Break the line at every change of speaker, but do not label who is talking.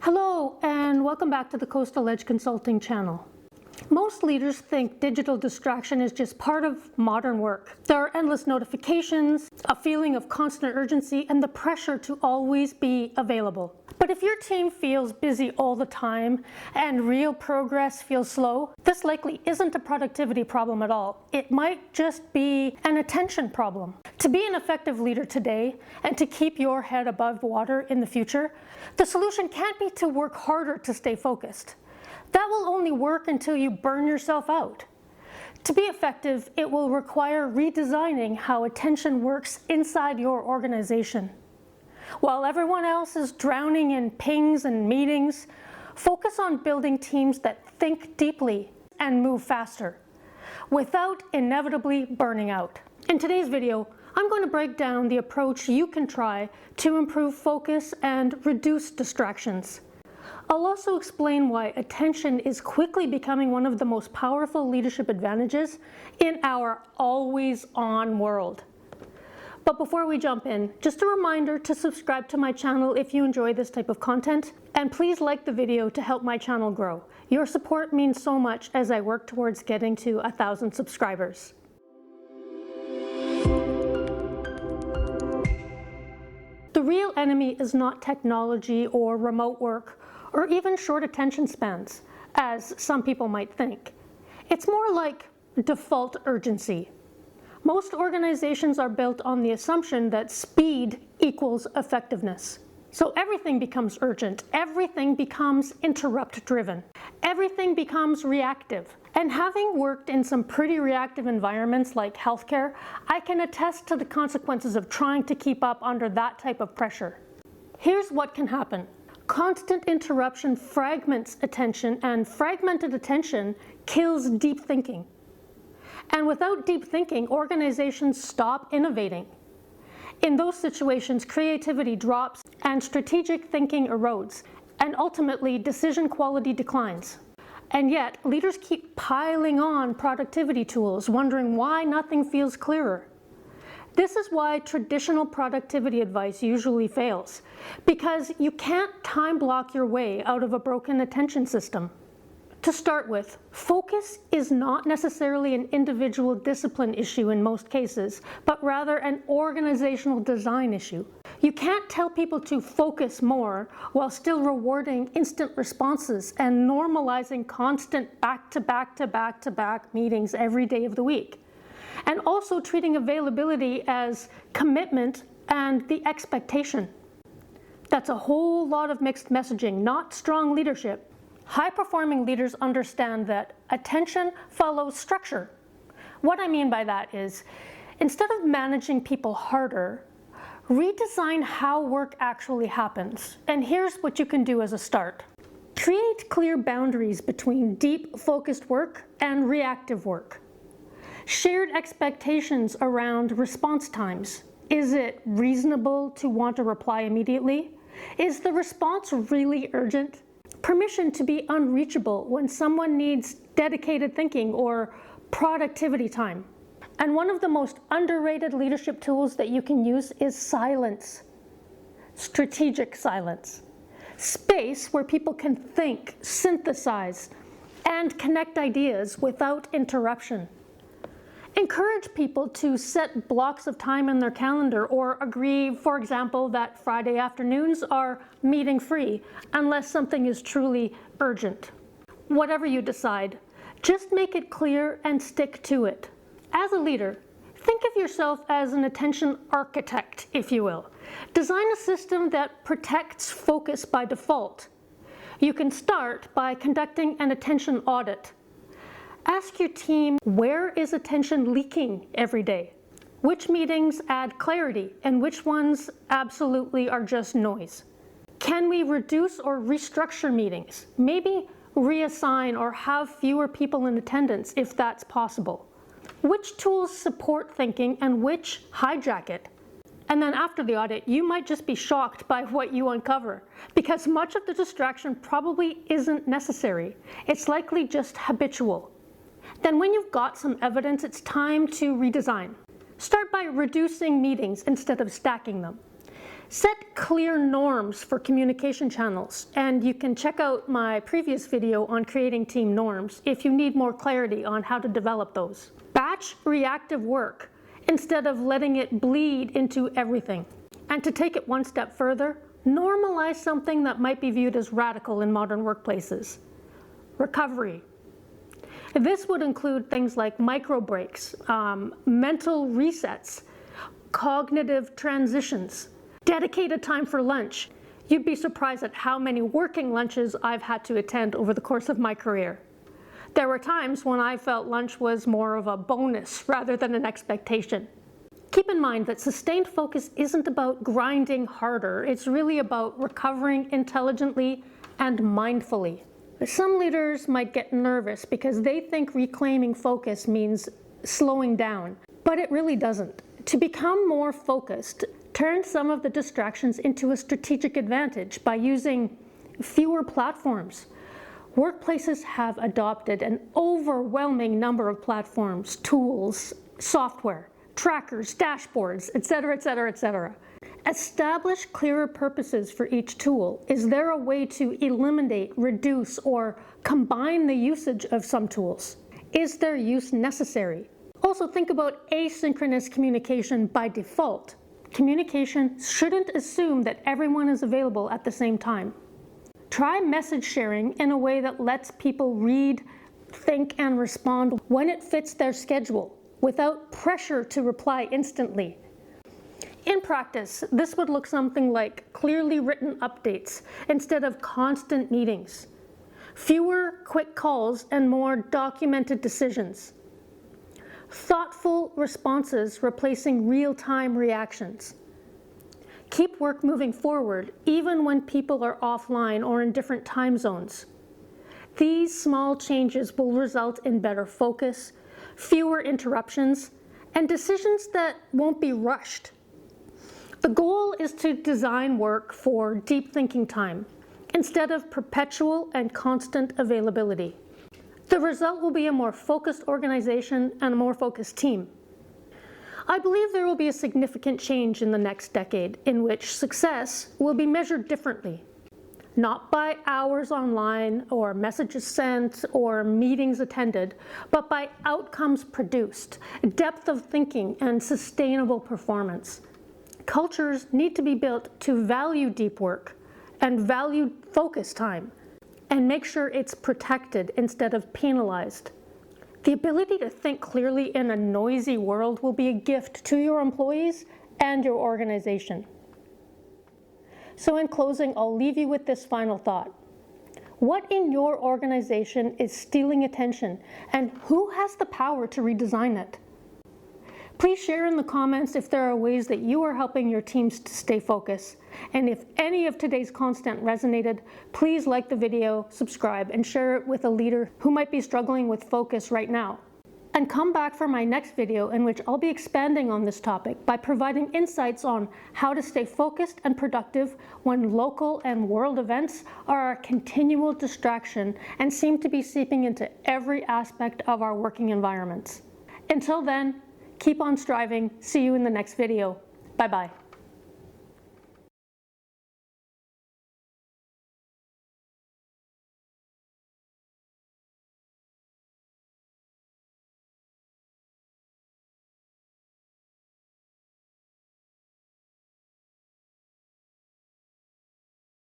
Hello, and welcome back to the Coastal Edge Consulting channel. Most leaders think digital distraction is just part of modern work. There are endless notifications, a feeling of constant urgency, and the pressure to always be available. But if your team feels busy all the time and real progress feels slow, this likely isn't a productivity problem at all. It might just be an attention problem. To be an effective leader today and to keep your head above water in the future, the solution can't be to work harder to stay focused. That will only work until you burn yourself out. To be effective, it will require redesigning how attention works inside your organization. While everyone else is drowning in pings and meetings, focus on building teams that think deeply and move faster, without inevitably burning out. In today's video, I'm going to break down the approach you can try to improve focus and reduce distractions. I'll also explain why attention is quickly becoming one of the most powerful leadership advantages in our always-on world. But before we jump in, just a reminder to subscribe to my channel if you enjoy this type of content, and please like the video to help my channel grow. Your support means so much as I work towards getting to 1,000 subscribers. The real enemy is not technology or remote work or even short attention spans, as some people might think. It's more like default urgency. Most organizations are built on the assumption that speed equals effectiveness. So everything becomes urgent, everything becomes interrupt-driven, everything becomes reactive. And having worked in some pretty reactive environments like healthcare, I can attest to the consequences of trying to keep up under that type of pressure. Here's what can happen. Constant interruption fragments attention, and fragmented attention kills deep thinking. And without deep thinking, organizations stop innovating. In those situations, creativity drops and strategic thinking erodes, and ultimately decision quality declines. And yet, leaders keep piling on productivity tools, wondering why nothing feels clearer. This is why traditional productivity advice usually fails, because you can't time block your way out of a broken attention system. To start with, focus is not necessarily an individual discipline issue in most cases, but rather an organizational design issue. You can't tell people to focus more while still rewarding instant responses and normalizing constant back-to-back meetings every day of the week, and also treating availability as commitment and the expectation. That's a whole lot of mixed messaging, not strong leadership. High-performing leaders understand that attention follows structure. What I mean by that is, instead of managing people harder, redesign how work actually happens. And here's what you can do as a start. Create clear boundaries between deep, focused work and reactive work. Shared expectations around response times. Is it reasonable to want a reply immediately? Is the response really urgent? Permission to be unreachable when someone needs dedicated thinking or productivity time. And one of the most underrated leadership tools that you can use is silence. Strategic silence. Space where people can think, synthesize, and connect ideas without interruption. Encourage people to set blocks of time in their calendar or agree, for example, that Friday afternoons are meeting free unless something is truly urgent. Whatever you decide, just make it clear and stick to it. As a leader, think of yourself as an attention architect, if you will. Design a system that protects focus by default. You can start by conducting an attention audit. Ask your team, where is attention leaking every day? Which meetings add clarity and which ones absolutely are just noise? Can we reduce or restructure meetings? Maybe reassign or have fewer people in attendance if that's possible. Which tools support thinking and which hijack it? And then after the audit, you might just be shocked by what you uncover, because much of the distraction probably isn't necessary. It's likely just habitual. Then when you've got some evidence, it's time to redesign. Start by reducing meetings instead of stacking them. Set clear norms for communication channels, and you can check out my previous video on creating team norms if you need more clarity on how to develop those. Batch reactive work instead of letting it bleed into everything. And to take it one step further, normalize something that might be viewed as radical in modern workplaces: recovery. This would include things like micro breaks, mental resets, cognitive transitions, dedicated time for lunch. You'd be surprised at how many working lunches I've had to attend over the course of my career. There were times when I felt lunch was more of a bonus rather than an expectation. Keep in mind that sustained focus isn't about grinding harder. It's really about recovering intelligently and mindfully. Some leaders might get nervous because they think reclaiming focus means slowing down, but it really doesn't. To become more focused, turn some of the distractions into a strategic advantage by using fewer platforms. Workplaces have adopted an overwhelming number of platforms, tools, software, trackers, dashboards, etc., etc., etc. Establish clearer purposes for each tool. Is there a way to eliminate, reduce, or combine the usage of some tools? Is their use necessary? Also think about asynchronous communication by default. Communication shouldn't assume that everyone is available at the same time. Try message sharing in a way that lets people read, think, and respond when it fits their schedule, without pressure to reply instantly. In practice, this would look something like clearly written updates instead of constant meetings, fewer quick calls and more documented decisions, thoughtful responses replacing real-time reactions. Keep work moving forward even when people are offline or in different time zones. These small changes will result in better focus, fewer interruptions, and decisions that won't be rushed. The goal is to design work for deep thinking time instead of perpetual and constant availability. The result will be a more focused organization and a more focused team. I believe there will be a significant change in the next decade in which success will be measured differently. Not by hours online or messages sent or meetings attended, but by outcomes produced, depth of thinking, and sustainable performance. Cultures need to be built to value deep work and value focus time, and make sure it's protected instead of penalized. The ability to think clearly in a noisy world will be a gift to your employees and your organization. So in closing, I'll leave you with this final thought. What in your organization is stealing attention, and who has the power to redesign it? Please share in the comments if there are ways that you are helping your teams to stay focused. And if any of today's content resonated, please like the video, subscribe, and share it with a leader who might be struggling with focus right now. And come back for my next video in which I'll be expanding on this topic by providing insights on how to stay focused and productive when local and world events are a continual distraction and seem to be seeping into every aspect of our working environments. Until then, keep on striving. See you in the next video. Bye-bye.